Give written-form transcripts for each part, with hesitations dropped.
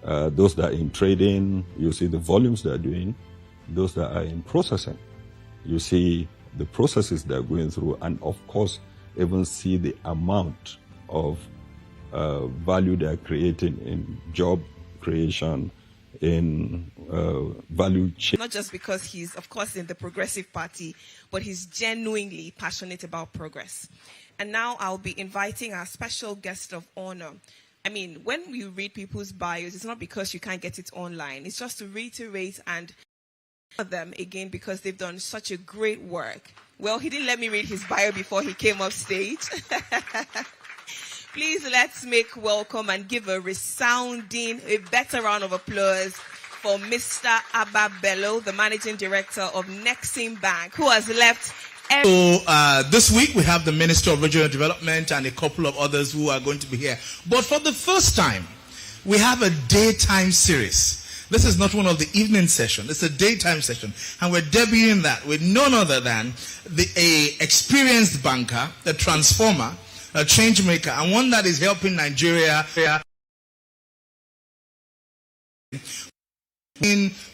those that are in trading, you see the volumes they're doing. Those that are in processing, you see the processes they're going through, and of course, even see the amount of value they're creating in job creation, in value chain. Not just because he's, of course, in the Progressive Party, but he's genuinely passionate about progress. And now I'll be inviting our special guest of honor. I mean, when you read people's bios, it's not because you can't get it online. It's just to reiterate and them again because they've done such a great work. Well, he didn't let me read his bio before he came up stage. Please let's make welcome and give a better round of applause for Mr. Abba Bello, the Managing Director of Nexim Bank, who has left. So this week we have the Minister of Regional Development and a couple of others who are going to be here. But for the first time, we have a daytime series. This is not one of the evening sessions. It's a daytime session. And we're debuting that with none other than a experienced banker, a transformer, a change maker, and one that is helping Nigeria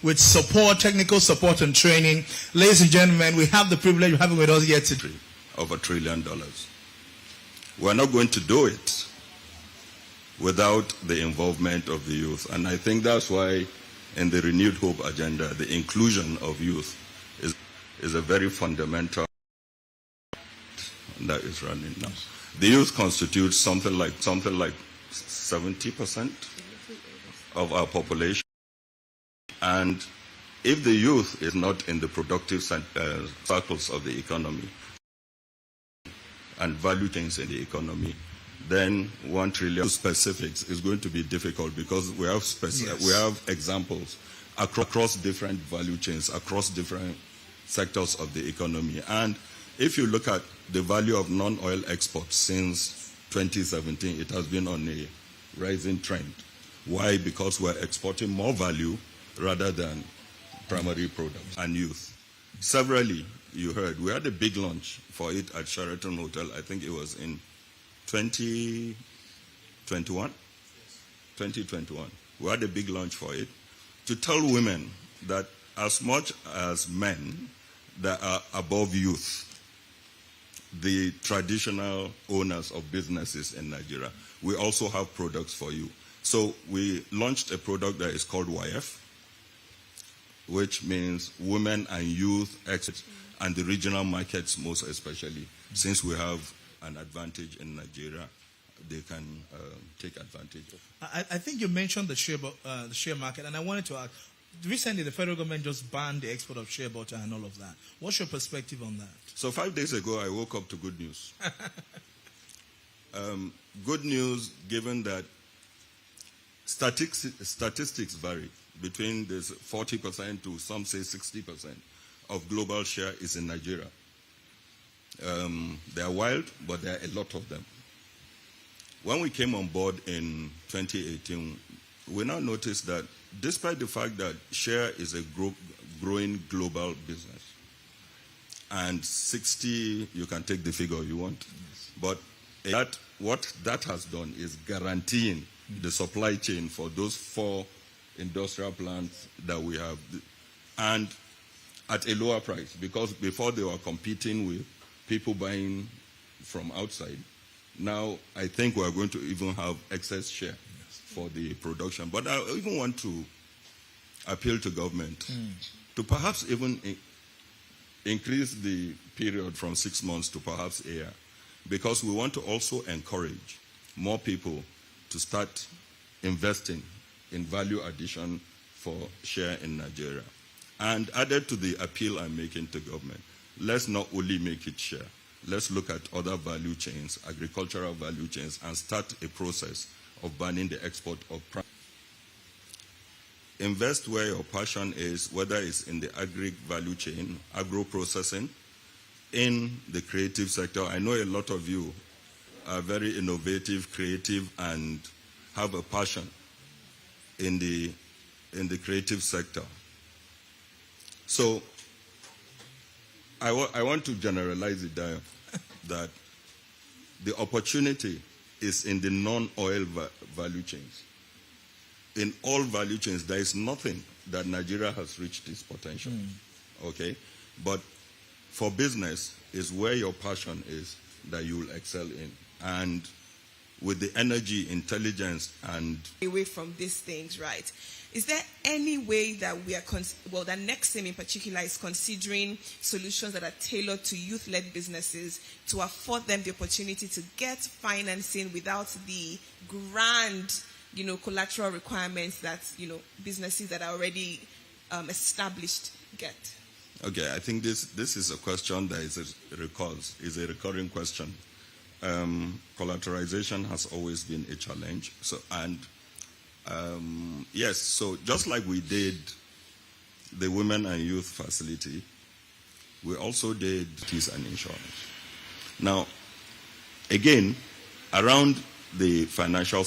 with support, technical support and training. Ladies and gentlemen, we have the privilege of having with us here today. Of $1 trillion. We're not going to do it without the involvement of the youth. And I think that's why in the Renewed Hope agenda, the inclusion of youth is a very fundamental that is running now. The youth constitutes something like 70% of our population. And if the youth is not in the productive circles of the economy and value things in the economy, then 1 trillion specifics is going to be difficult because we have we have examples across different value chains, across different sectors of the economy. And if you look at the value of non-oil exports since 2017, it has been on a rising trend. Why? Because we're exporting more value rather than primary products and youth. Severally, you heard, we had a big launch for it at Sheraton Hotel. I think it was in 2021. 2021. We had a big launch for it to tell women that as much as men that are above youth, the traditional owners of businesses in Nigeria, we also have products for you. So we launched a product that is called YF, which means women and youth exit, and the regional markets most especially. Since we have an advantage in Nigeria, they can take advantage of. I think you mentioned the share market, and I wanted to ask, recently the federal government just banned the export of shea butter and all of that. What's your perspective on that? So 5 days ago, I woke up to good news. Good news given that statistics vary between this 40% to some say 60% of global share is in Nigeria. They are wild, but there are a lot of them. When we came on board in 2018, we now noticed that despite the fact that share is a growing global business, and 60, you can take the figure you want, but what that has done is guaranteeing the supply chain for those 4 industrial plants that we have, and at a lower price, because before they were competing with people buying from outside. Now I think we are going to even have excess share for the production. But I even want to appeal to government to perhaps even increase the period from 6 months to perhaps a year, because we want to also encourage more people to start investing in value addition for share in Nigeria. And added to the appeal I'm making to government, let's not only make it share. Let's look at other value chains, agricultural value chains, and start a process of banning the export of invest where your passion is, whether it's in the agri value chain, agro-processing, in the creative sector. I know a lot of you are very innovative, creative, and have a passion in the creative sector. So I want to generalize it down that the opportunity is in the non-oil value chains. in all value chains, there is nothing that Nigeria has reached its potential. Okay? But for business, is where your passion is that you will excel in. And with the energy, intelligence, and away from these things, right? Is there any way that we are, that Nexim in particular is considering solutions that are tailored to youth-led businesses to afford them the opportunity to get financing without the grand, collateral requirements that, businesses that are already established get? Okay, I think this is a question that is a recurring question. Collateralization has always been a challenge. So, yes, so just like we did the Women and Youth Facility, we also did fees and insurance. Now, again, around the financial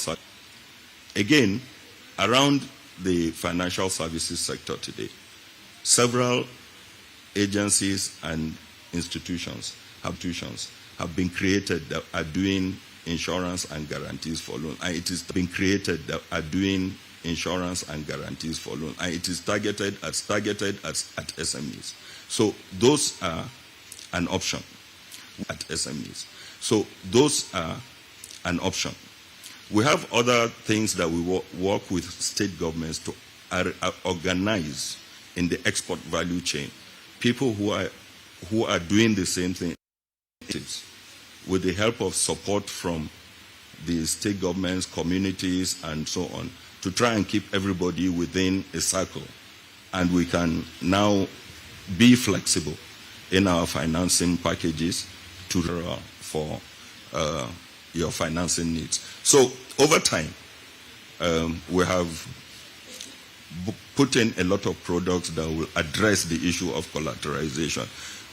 services sector today, several agencies and institutions have been created that are doing insurance and guarantees for loans, and it is been created that are doing insurance and guarantees for loans, and it is targeted at SMEs. So those are an option at SMEs. So those are an option. We have other things that we work with state governments to organize in the export value chain. People who are doing the same thing with the help of support from the state governments, communities, and so on, to try and keep everybody within a circle. And we can now be flexible in our financing packages for your financing needs. So over time, we have put in a lot of products that will address the issue of collateralization.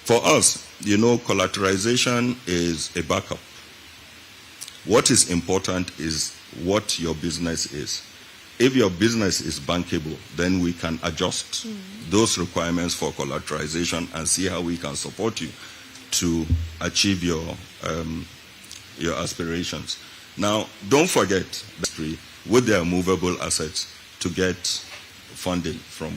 For us, collateralization is a backup. What is important is what your business is. If your business is bankable, then we can adjust those requirements for collateralization and see how we can support you to achieve your aspirations. Now, don't forget that with their movable assets to get funding from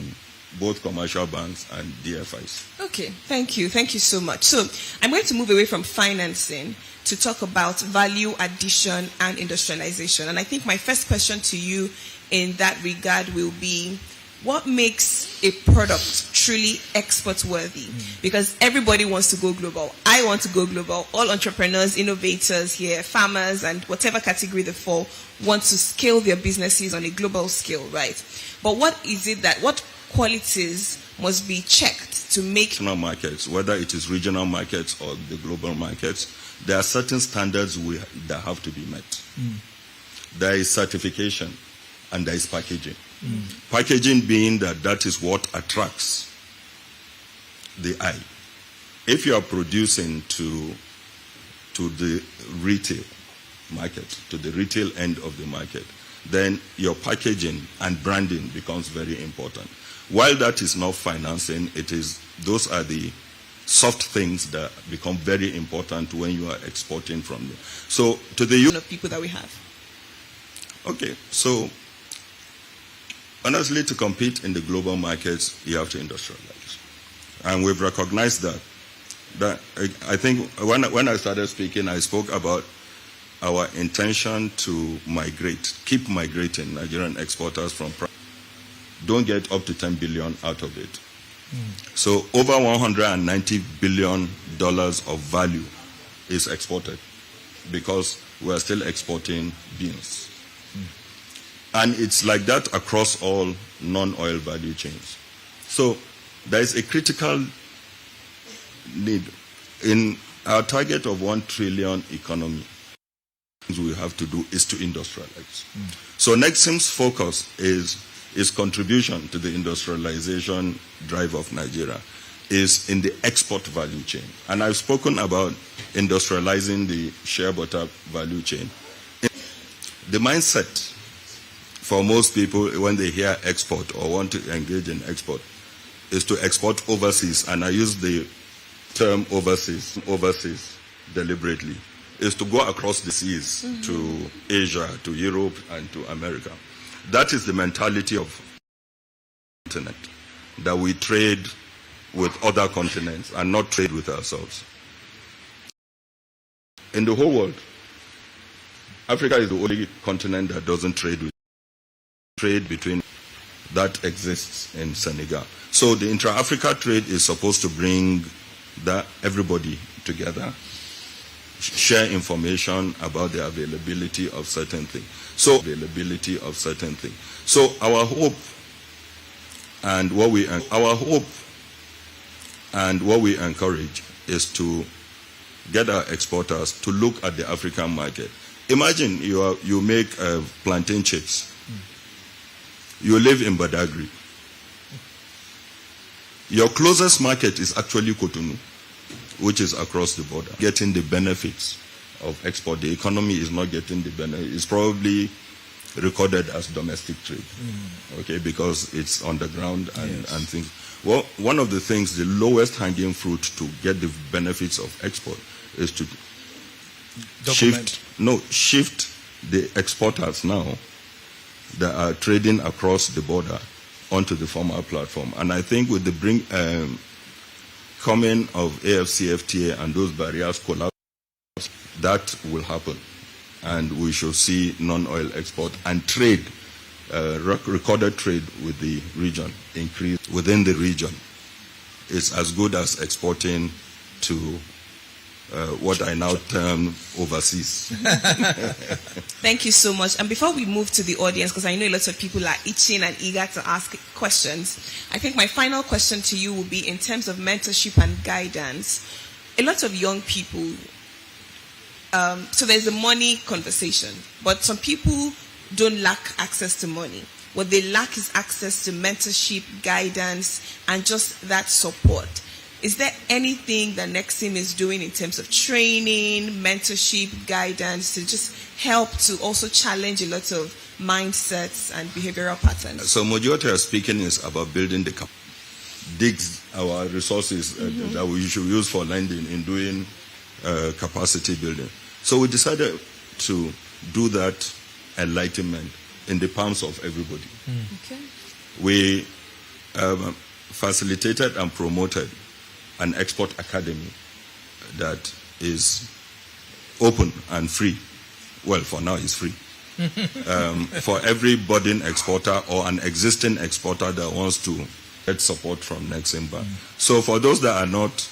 both commercial banks and DFIs. Okay, thank you. Thank you so much. So I'm going to move away from financing to talk about value addition and industrialization. And I think my first question to you in that regard will be, what makes a product truly export worthy? Because everybody wants to go global. I want to go global. All entrepreneurs, innovators here, farmers, and whatever category they fall, want to scale their businesses on a global scale, right? But what qualities must be checked to make regional markets, whether it is regional markets or the global markets, there are certain standards that have to be met. There is certification and there is packaging. Packaging being that is what attracts the eye. If you are producing to the retail market, to the retail end of the market, then your packaging and branding becomes very important. While that is not financing, those are the soft things that become very important when you are exporting from them. So to the of people that we have. Okay, so honestly, to compete in the global markets, you have to industrialize, and we've recognized that. I think when I started speaking, I spoke about our intention to keep migrating Nigerian exporters from. Don't get up to 10 billion out of it. So over $190 billion of value is exported because we are still exporting beans. And it's like that across all non-oil value chains. So there is a critical need in our target of 1 trillion economy. What we have to do is to industrialize. So Nexim's focus is contribution to the industrialization drive of Nigeria is in the export value chain. And I've spoken about industrializing the shea butter value chain. The mindset for most people when they hear export or want to engage in export is to export overseas, and I use the term overseas deliberately, is to go across the seas to Asia, to Europe, and to America. That is the mentality of the continent, that we trade with other continents and not trade with ourselves. In the whole world, Africa is the only continent that doesn't trade with trade between that exists in Senegal. So the intra-Africa trade is supposed to bring everybody together, share information about the availability of certain things. So our hope and what we encourage is to get our exporters to look at the African market. Imagine you make plantain chips. You live in Badagry. Your closest market is actually Cotonou, which is across the border. Getting the benefits of export. The economy is not getting the benefit. It's probably recorded as domestic trade, okay, because it's on the ground and things. Well, one of the things, the lowest hanging fruit to get the benefits of export is to shift the exporters now that are trading across the border onto the formal platform. And I think with the coming of AFCFTA and those barriers collapse, that will happen. And we shall see non-oil export and trade, recorded trade with the region increase within the region. It's as good as exporting to what I now term overseas. Thank you so much. And before we move to the audience, because I know lots of people are itching and eager to ask questions, I think my final question to you will be in terms of mentorship and guidance. A lot of young people, so there's a money conversation, but some people don't lack access to money. What they lack is access to mentorship, guidance, and just that support. Is there anything that Nexim is doing in terms of training, mentorship, guidance to just help to also challenge a lot of mindsets and behavioral patterns? So majority of speaking is about building the digs our resources that we should use for lending in doing capacity building. So we decided to do that enlightenment in the palms of everybody. Okay. We facilitated and promoted an export academy that is open and free. Well, for now it's free. For every budding exporter or an existing exporter that wants to get support from Nexim Bank. So for those that are not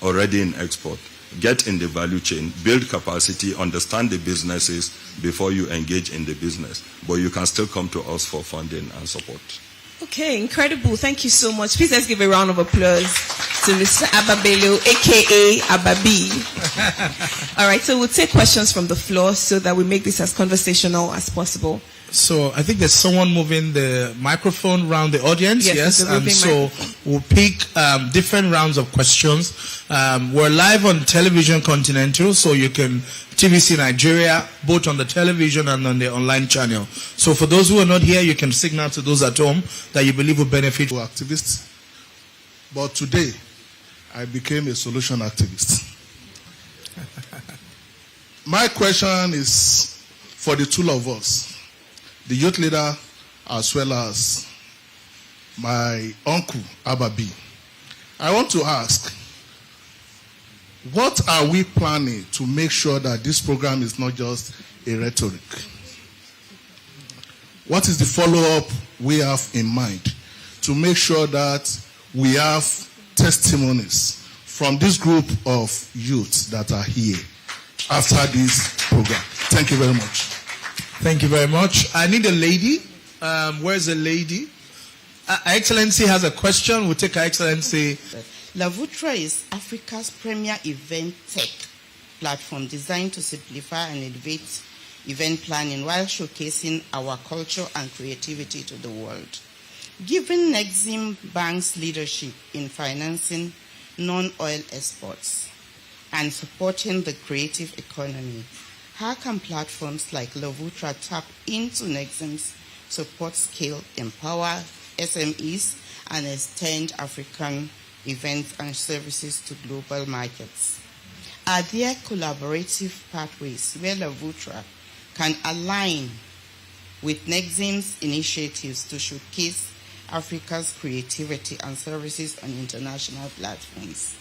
already in export, get in the value chain, build capacity, understand the businesses before you engage in the business. But you can still come to us for funding and support. Okay, incredible. Thank you so much. Please let's give a round of applause to Mr. Ababelo, a.k.a. Ababi. All right, so we'll take questions from the floor so that we make this as conversational as possible. So I think there's someone moving the microphone around the audience. Yes. And so we'll pick different rounds of questions. We're live on Television Continental, so you can TVC Nigeria, both on the television and on the online channel. So for those who are not here, you can signal to those at home that you believe will benefit. Activists. But today, I became a solution activist. My question is for the two of us, the youth leader as well as my uncle, Ababi. I want to ask, what are we planning to make sure that this program is not just a rhetoric? What is the follow-up we have in mind to make sure that we have testimonies from this group of youths that are here after this program? Thank you very much. Thank you very much. I need a lady. Where's the lady? Her Excellency has a question. We'll take Her Excellency. Lavutra is Africa's premier event tech platform designed to simplify and elevate event planning while showcasing our culture and creativity to the world. Given Nexim Bank's leadership in financing non-oil exports and supporting the creative economy, how can platforms like Lavutra tap into Nexim's support scale, empower SMEs, and extend African events and services to global markets? Are there collaborative pathways where Lavutra can align with Nexim's initiatives to showcase Africa's creativity and services on international platforms,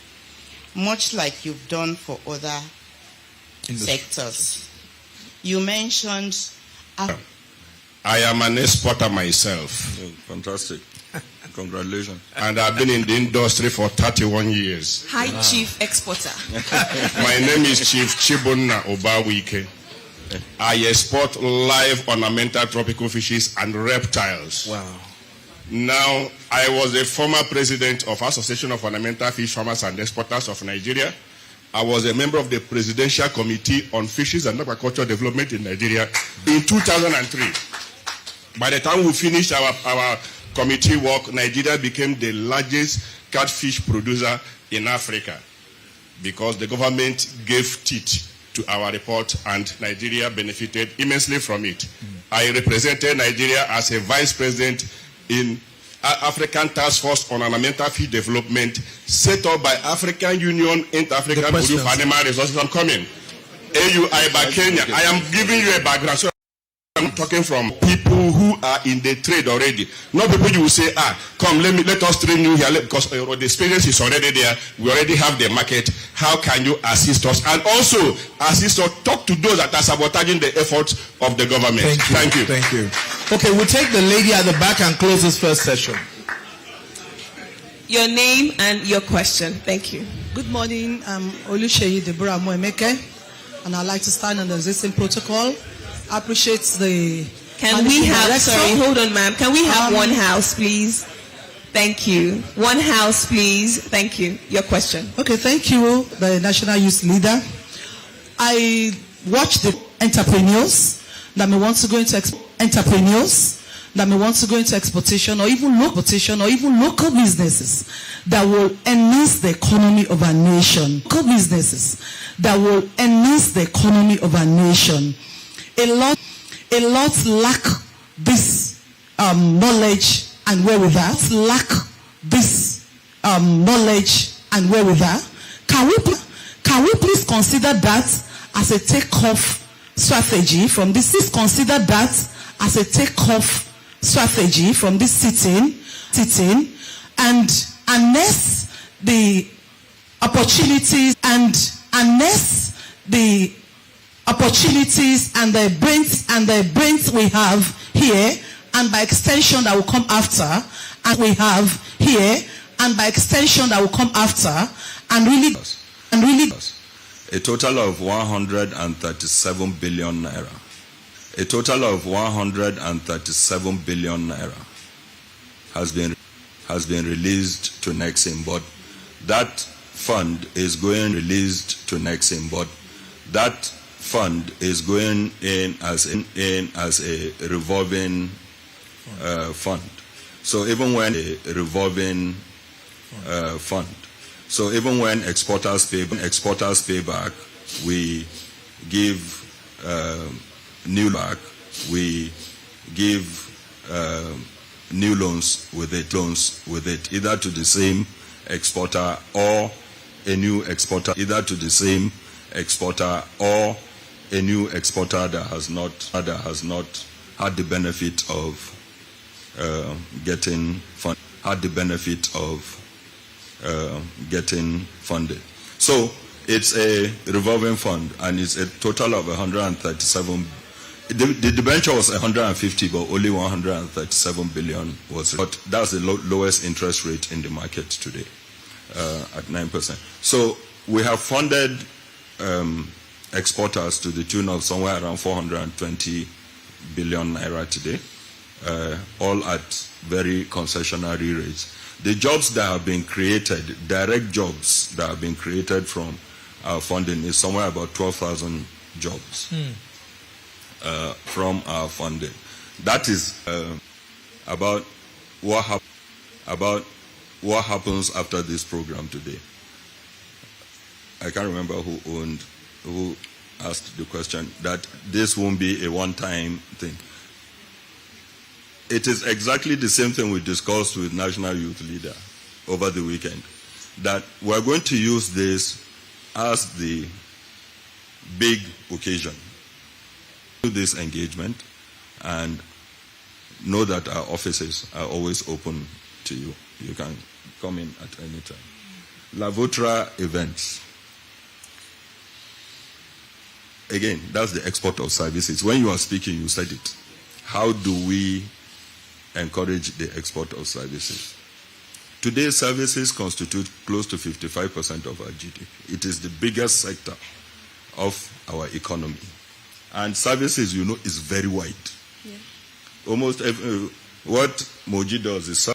much like you've done for other sectors. You mentioned... I am an exporter myself. Oh, fantastic. Congratulations. And I've been in the industry for 31 years. Hi, Chief Exporter. My name is Chief Chibunna Obawike. I export live ornamental tropical fishes and reptiles. Wow. Now, I was a former president of Association of Ornamental Fish Farmers and Exporters of Nigeria. I was a member of the Presidential Committee on Fisheries and Aquaculture Development in Nigeria in 2003. By the time we finished our committee work, Nigeria became the largest catfish producer in Africa because the government gave teeth to our report and Nigeria benefited immensely from it. I represented Nigeria as a vice president in African Task Force on Ornamental Fish Development set up by African Union Inter-African Bureau for Animal Resources. I'm coming. AUI by Kenya. I am giving you a background. So I'm talking from people who are in the trade already. Not people you will say, come, let us train you here because the experience is already there. We already have the market. How can you assist us? And also assist us, talk to those that are sabotaging the efforts of the government. Thank you. Thank you. Okay, we'll take the lady at the back and close this first session. Your name and your question. Thank you. Good morning. I'm Oluseyi Deborah Moemeke, and I'd like to stand on the existing protocol. I appreciate the... Can we have... Sorry, hold on, ma'am. Can we have one house, please? Thank you. One house, please. Thank you. Your question. Okay, thank you, the National Youth Leader. I watch the entrepreneurs that may want to go into exportation or even local businesses that will enhance the economy of our nation. Local businesses that will enhance the economy of our nation. A lot lack this knowledge and wherewithal. Can we please consider that as a take-off strategy from this? Consider that as a take-off strategy from this sitting, and unless the opportunities and the brains we have here, and by extension that will come after, and really a total of 137 billion naira. A total of 137 billion naira has been released to Nexim, but that fund is going in as a revolving fund. So even when exporters pay back, we give new loans with it, either to the same exporter or a new exporter, that has not had the benefit of getting funded. So it's a revolving fund, and it's a total of 137. The debenture was 150, but only 137 billion was. But that's the lowest interest rate in the market today, at 9%. So we have funded exporters to the tune of somewhere around 420 billion naira today, all at very concessionary rates. The jobs that have been created, direct jobs that have been created from our funding, is somewhere about 12,000 jobs from our funding. That is about what happens after this program today. I can't remember who asked the question, that this won't be a one-time thing. It is exactly the same thing we discussed with National Youth Leader over the weekend, that we're going to use this as the big occasion to this engagement, and know that our offices are always open to you. You can come in at any time. Lavotra events. Again, that's the export of services. When you are speaking, you said it. How do we encourage the export of services? Today, services constitute close to 55% of our GDP. It is the biggest sector of our economy. And services, you know, is very wide. Yeah. Almost what Moji does is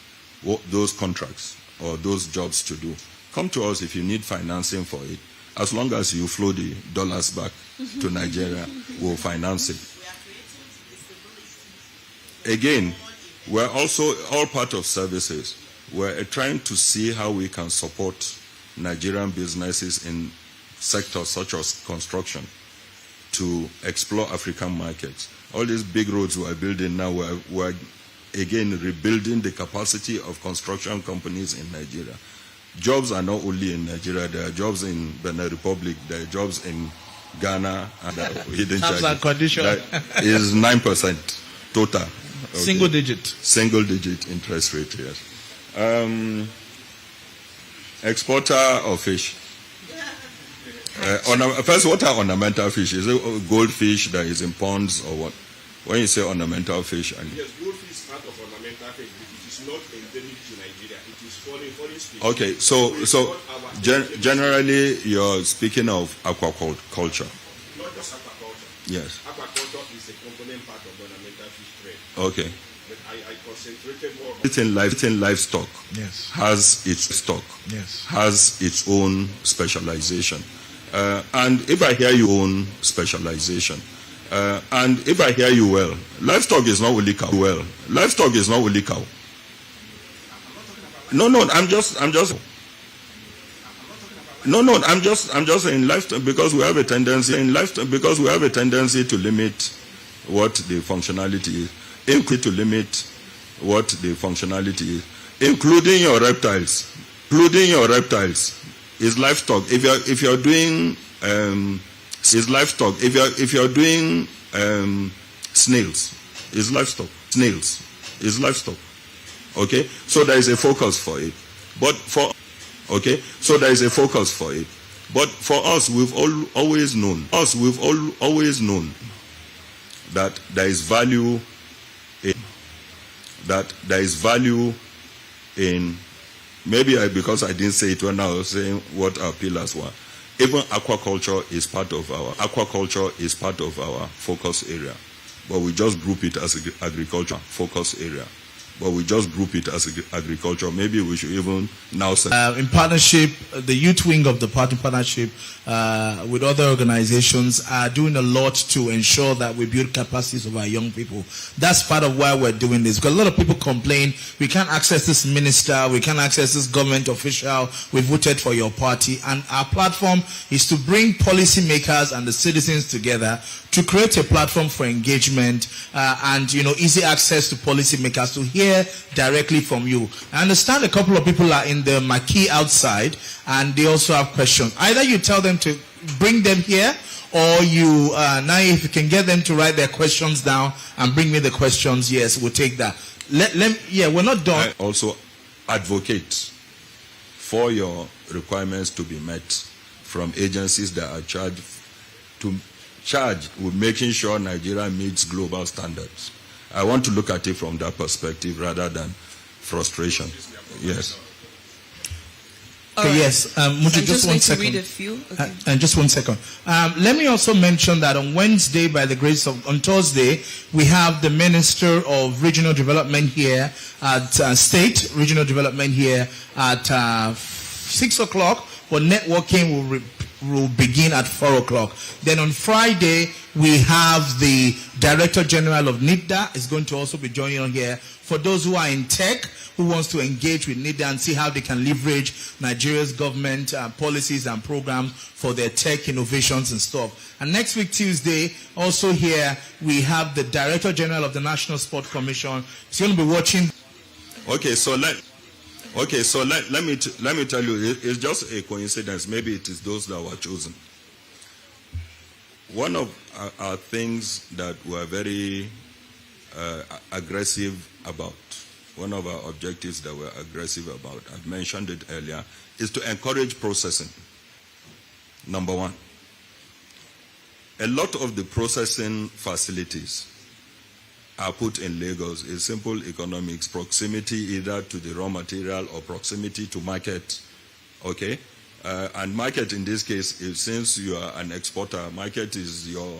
those contracts or those jobs to do. Come to us if you need financing for it. As long as you flow the dollars back to Nigeria, we'll finance it. Again, we're also all part of services. We're trying to see how we can support Nigerian businesses in sectors such as construction to explore African markets. All these big roads we're building now, we're again rebuilding the capacity of construction companies in Nigeria. Jobs are not only in Nigeria, there are jobs in Benin Republic, there are jobs in Ghana, and hidden charges. That is 9% total. Okay. Single digit. Single digit interest rate, yes. Exporter of fish. First, what are ornamental fish? Is it goldfish that is in ponds or what? When you say ornamental fish, yes, goldfish is part of ornamental fish, but it is not endemic to Nigeria. It is foreign species. Okay, so generally you're speaking of aquaculture. Not just aquaculture. Yes. Aquaculture is a component part of ornamental fish trade. Okay. But I concentrated more on Eating livestock. Yes. Has its stock. Yes. Has its own specialization. And if I hear you own specialization, and if I hear you well, livestock is not only cow. Livestock is not only cow. No, I'm just saying livestock because we have a tendency to limit what the functionality is. Including your reptiles. Is livestock. If you're doing is livestock. If you're doing snails, is livestock. Snails is livestock. Okay, so there is a focus for it. But for us, we've always known that there is value in maybe because I didn't say it when I was saying what our pillars were. Even aquaculture is part of our focus area, but we just group it as agriculture focus area. Maybe we should even now say in partnership, the youth wing of the party partnership with other organizations are doing a lot to ensure that we build capacities of our young people. That's part of why we're doing this, because a lot of people complain we can't access this minister, we can't access this government official, we voted for your party, and our platform is to bring policymakers and the citizens together to create a platform for engagement and easy access to policymakers to hear directly from you. I understand a couple of people are in the marquee outside and they also have questions. Either you tell them to bring them here, or you now if you can get them to write their questions down and bring me the questions, yes, we'll take that. We're not done. I also advocate for your requirements to be met from agencies that are charged with making sure Nigeria meets global standards. I want to look at it from that perspective rather than frustration. Yes. Okay, yes. Muji, just 1 second. Read a few. Okay. And just 1 second. Let me also mention that on Wednesday, on Thursday, we have the Minister of Regional Development here at State Regional Development here at 6 o'clock. But networking will begin at 4 o'clock. Then on Friday, we have the Director General of NIDA is going to also be joining on here. For those who are in tech, who wants to engage with NIDA and see how they can leverage Nigeria's government policies and programs for their tech innovations and stuff. And next week, Tuesday, also here, we have the Director General of the National Sport Commission. He's going to be watching. Okay, so let me tell you, it's just a coincidence. Maybe it is those that were chosen. One of our things that were very aggressive about. One of our objectives that we're aggressive about, I've mentioned it earlier, is to encourage processing. Number one. A lot of the processing facilities are put in Lagos. It's simple economics, proximity either to the raw material or proximity to market. Okay? And market in this case, is, since you are an exporter, market is your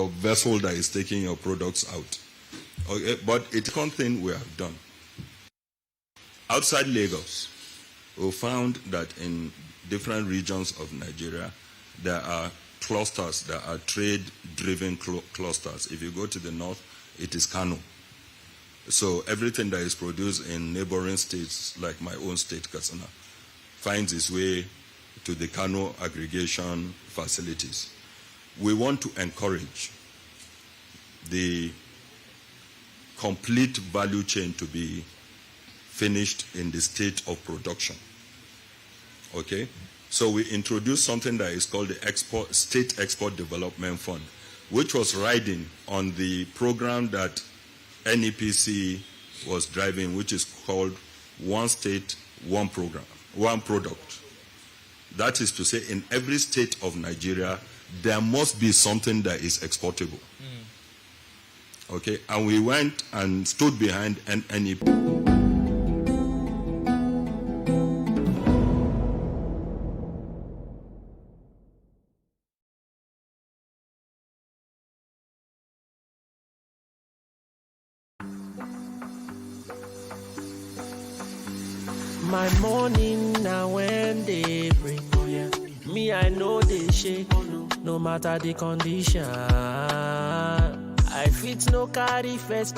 vessel that is taking your products out. Okay? But it's one thing we have done. Outside Lagos, we found that in different regions of Nigeria, there are clusters that are trade-driven clusters. If you go to the north, it is Kano. So everything that is produced in neighboring states, like my own state, Katsina, finds its way to the Kano aggregation facilities. We want to encourage the complete value chain to be finished in the state of production. Okay? So we introduced something that is called the State Export Development Fund, which was riding on the program that NEPC was driving, which is called One State, One Program, One Product. That is to say, in every state of Nigeria, there must be something that is exportable. Okay, and we went and stood behind NEPC. My morning now when they break, me I know they shake, no matter the condition. I fit no carry first.